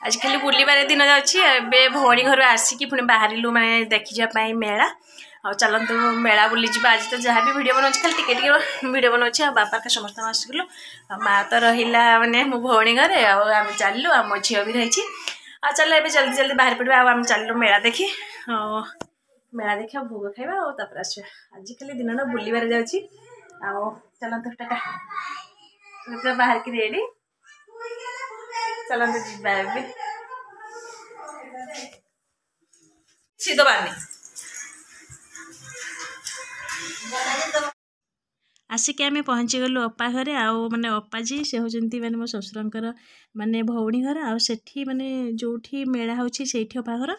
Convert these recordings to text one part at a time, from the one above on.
आज खाली बुलबार दिन जाए भौणी घर आसिकी पुणी बाहर मैंने देखी जावाई मेला आ चलतु मेला बुली जा आज तो जहाँ भी भिडियो बनाऊँ खाली टिके भिडियो बनाऊँ बापा का समस्त आसिकलु माँ तो रहा मैंने मो भौणी घर आम चलू आम झी भी रही चल ए जल्दी जल्दी बाहर पड़ा आम चलू मेला देखी मेला देखा भोग खाଇବା और आसवा आज खाली दिन बुलबार जाऊँगी चलतु टाटा पूरा बाहर की रेडी चलते जी आसिक आम पहुँची गलु अपा घरे आउ माने अपा जी से होती माने मो ससुरंकर माने भौणी घर आठी माने जो मेला होची सेठी अपा घर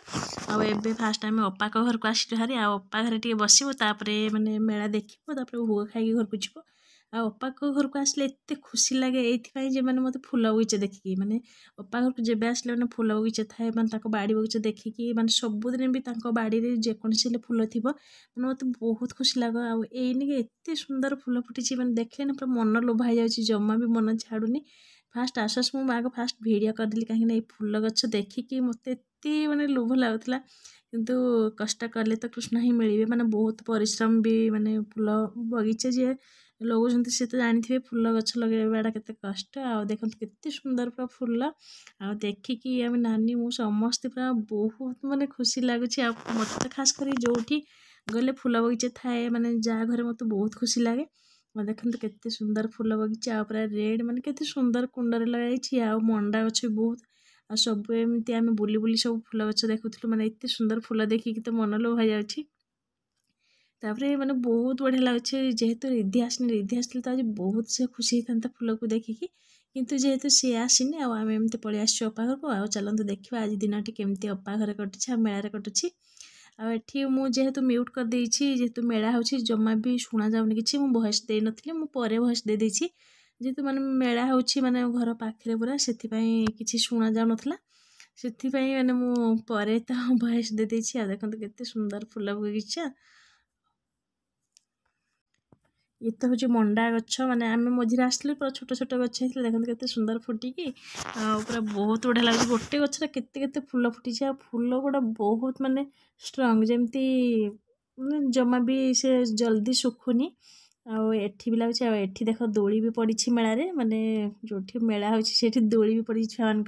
आबे फास्ट आम अपा घर को आसी हारी अपा घर टे बसबू तापरे माने मेला देखिबो तापरे भोग खाई घर को जीवो अपा घर को आसले एत खुशी लगे ये मैंने मत फूल बगीचा देखिकी माने अपा घर को जब आसले मैंने फूल बगीचा थाए मैंने बाड़ी बगीचा देखिकी माने सबुदिन भी बाड़ी में जेकोसी फूल थी मैंने मत बहुत खुशी लगे आईने एत सुंदर फूल फुटी मैंने देखले पूरा मन लोभा जाऊँगी जमा भी मन छाड़ूनी फास्ट आसस मो माँ को फास्ट भिडियो करदेली कहीं फूल गछ देखिकी मत एत माने लोभ लगुला किंतु कष्ट कले तो कृष्ण ही मिले माने बहुत परिश्रम भी माने फूल बगीचा जी लगुंट सी तो जानी फूल गछ लगेवाटा केते कष्ट देखते केते सुंदर पूरा फूल देखिकी आम नानी मु समस्ते पूरा बहुत माने खुशी लगुच मत खास कर जो गले फूल बगीचा थाए माने जहाँ घरे मत बहुत खुशी लगे देखते केते सुंदर फूल बगीचा पूरा रेड माने केते सुंदर कुंडरे लगाई मंडा गछ बहुत आ सब एमती आम बुली बुली सब फूल गछ देखुलु माने एते सुंदर फूल देखिकी तो मन लोभा जाउछि तापरे माने बहुत बढ़िया लगे जेहेतु रिधि आसनी रिधि आसले तो आज बहुत से खुशी होता फूल को देखिकी किंतु जेहेतु सी आसनी आम एमती पलि आसो अपा घर को चलते देखा आज दिन केमती अपा घर कटुची मेलार कटुची आठी मु जेहेतु म्यूट कर देछि जेहेतु मेला होछि जमा भी शुणा जाउनी किछि मु वॉइस दे नथिले मु परे वॉइस दे देछि जेहेतु माने मेला होछि माने घर पाखरे पूरा सेति पई किछि शुणा जाउ नथला सेति पई माने मु परे तो वॉइस दे देछि आ देखंतु केते सुंदर फूल बगीचा ये तो हूँ मंडा गछ माने आम मझे आसले पूरा छोट छोट गछ होता देखते केते सुंदर फुटिकी पूरा बहुत बढ़िया लगे गोटे गचर केते फूल फुटी फूल गुड़ा बहुत माने स्ट्रंग जमती जमा भी से जल्दी सुखुनी एठी भी लगे एठी देख दोली भी पड़ी मेलारे माने जो मेला होठी दोली भी पड़ी छुआ मान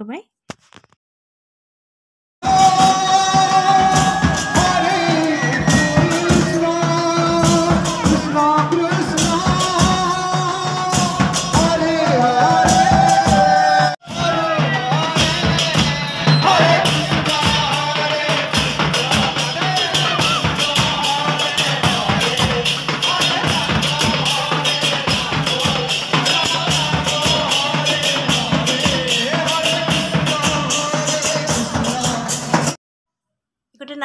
गोटे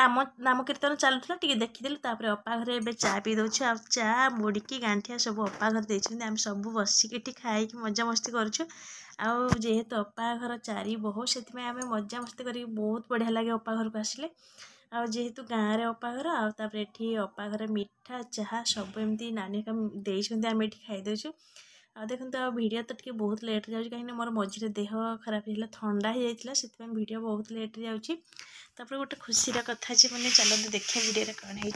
नाम कीर्तन चलुला टी देखीदेलु अपा घरे एबे चा पी दौछु आ चा मुड़की गांठिया सब अपा घर देछन आम सब बसिकी खाई मजा मस्ती करछु जेहेतु अपा घर चारि बहु से आम मजा मस्ती कर बहुत बढ़िया लगे अपा घर को आसिले जेहेतु गाँव में अपा घर आठी अपा घर मिठा चाहा सब एमती नानी देते आम ये खाईदेचु देखो भिडियो तो टे बहुत लेट जाऊँगी कहीं मोर मझे देह खराब है थंडा हो जाता से भिडियो बहुत लेट जाऊँगी तापर गोटे खुशी कथा मैंने चलते देखा भिडियो कौन है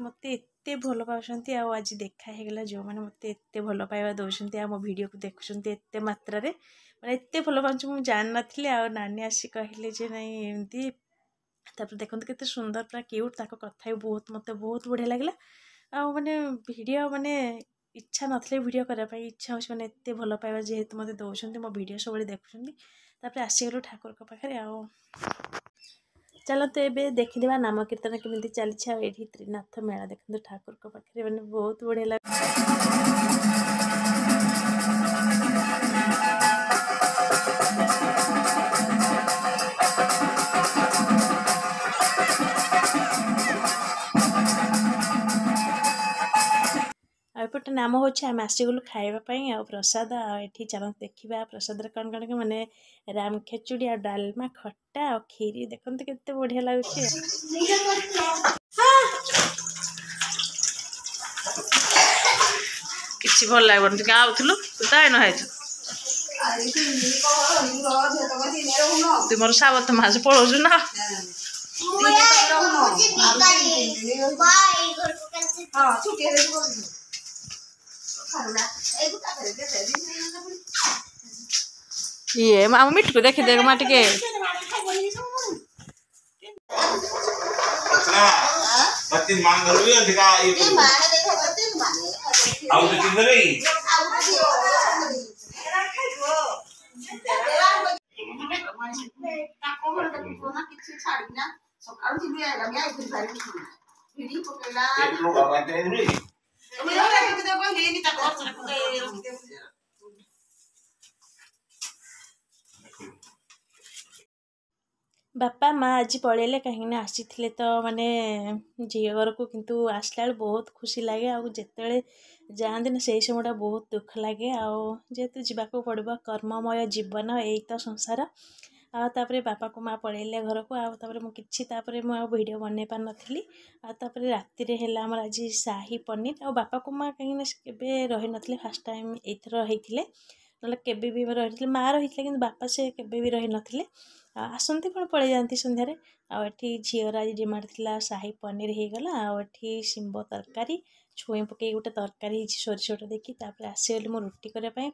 मत एत भल पाँच आज देखागला जो मैंने मत एत भल पाइबा दौरान मो भिडियो को देखुं एत मात्रा मैंने एत भल पाँच मुझे जान नी नानी आसी कहले जे नहीं एमती देखते केते सुंदर पूरा क्यूट कथा भी बहुत मत बहुत बढ़िया लगे माने भिडियो माने इच्छा नथिले वीडियो करने इच्छा हो मैंने एत भल पाइबा जेहेतु मत दौरान मो भिडियो सब देखुं आसीगलु ठाकुर पाखे चलते एबे देखिदेवा नाम कीर्तन केमिति चलछि एठी त्रिनाथ मेला देखते ठाकुर पाखे मैंने बहुत बढ़िया लगे एपटे नाम हूँ आम आसीगलु खावाई प्रसाद ये चल देखा प्रसाद कौन कौन मैंने राम खेचुड़ी आ डालमा खट्टा और खीरी देखते केते बढ़िया लगुच किसी भल लगन गाँव तू तो आन তুই ମୋର ସାବତ ମାସ ପଳଉଛୁ ନା ଇଏ ଆମ ମିଠୁକୁ ଦେଖିଦେବ ମା ଟିକେ ବାପା ମା ଆଜି ପଳେଇଲେ କାହିଁକିନା ଆସିଥିଲେ ତ ମାନେ ଝିଅ ଘରକୁ କିନ୍ତୁ ଆସିଲା ବେଳେ ବହୁତ ଖୁସି ଲାଗେ ଆଉ ଯେତେବେଳେ ଯାଆନ୍ତି ନା ସେଇ সময়ଟା ବହୁତ ଦୁଃଖ ଲାଗେ ଆଉ ଯେହେତୁ ଯିବାକୁ ପଡ଼ିବ କର୍ମମୟ ଜୀବନ ଏଇ ତ ସଂସାର ଆଉ ତାପରେ ବାପାକୁ ମା ପଳେଇଲେ ଘରକୁ ଆଉ ତାପରେ ମୁଁ କିଛି ତାପରେ ମୁଁ ଆଉ ଭିଡ଼ିଓ ବନେଇ ପାରିନଥିଲି ଆଉ ତାପରେ ରାତିରେ ହେଲା ଆମର ଆଜି ସାହି ପନିର ଆଉ ବାପାକୁ ମା କାହିଁକିନା କେବେ ରହିନଥିଲେ ଫାର୍ଷ୍ଟ ଟାଇମ୍ ଏଇଥର ହେଇଥିଲେ ନହେଲେ କେବେ ବି ରହିଥିଲେ ମା ରହିଥିଲେ କିନ୍ତୁ ବାପା ସେ କେବେ ବି ରହିନଥିଲେ ଆସନ୍ତି କ'ଣ ପଳେଇ ଯାଆନ୍ତି ସନ୍ଧ୍ୟାରେ ଆଉ ଏଠି ଝିଅର ଆଜି ଡିମାଣ୍ଡ ଥିଲା ସାହି ପନିର ହେଇଗଲା ଆଉ ଏଠି ଶିମ୍ବ ତରକାରୀ ଛୁଇଁ ପକେଇ ଗୋଟେ ତରକାରୀ ହେଇଛି ସୋରିଷଟା ଦେଇକି ତାପରେ ଆସିଗଲି ମୁଁ ରୁଟି କରିବା ପାଇଁ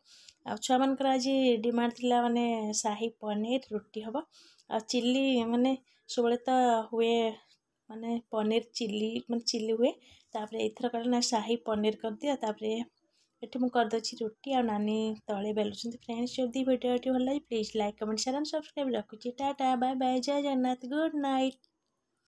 ଆଉ ଛୁଆମାନଙ୍କର ଆଜି ଡିମାଣ୍ଡ ଥିଲା ମାନେ ସାହି ପନିର ରୁଟି ହେବ ଆଉ ଚିଲି ମାନେ ସବୁବେଳେ ତ ହୁଏ ମାନେ ପନିର ଚିଲି ମାନେ ଚିଲି ହୁଏ ତାପରେ ଏଇଥର କହିଲେ ନା ସାହି ପନିର କରିଦିଅ ତାପରେ ଏଠି ମୁଁ କରିଦେଉଛି ରୁଟି ଆଉ ନାନୀ ତଳେ ବେଲୁଛନ୍ତି ଫ୍ରେଣ୍ଡସ୍ ଯଦି ଭିଡ଼ିଓଟି ଭଲ ଲାଗେ please like comment share and subscribe ରଖୁଛି ଟାଟା ବାଏ ବାଏ ଜୟ ଜଗନ୍ନାଥ ଗୁଡ୍ ନାଇଟ୍।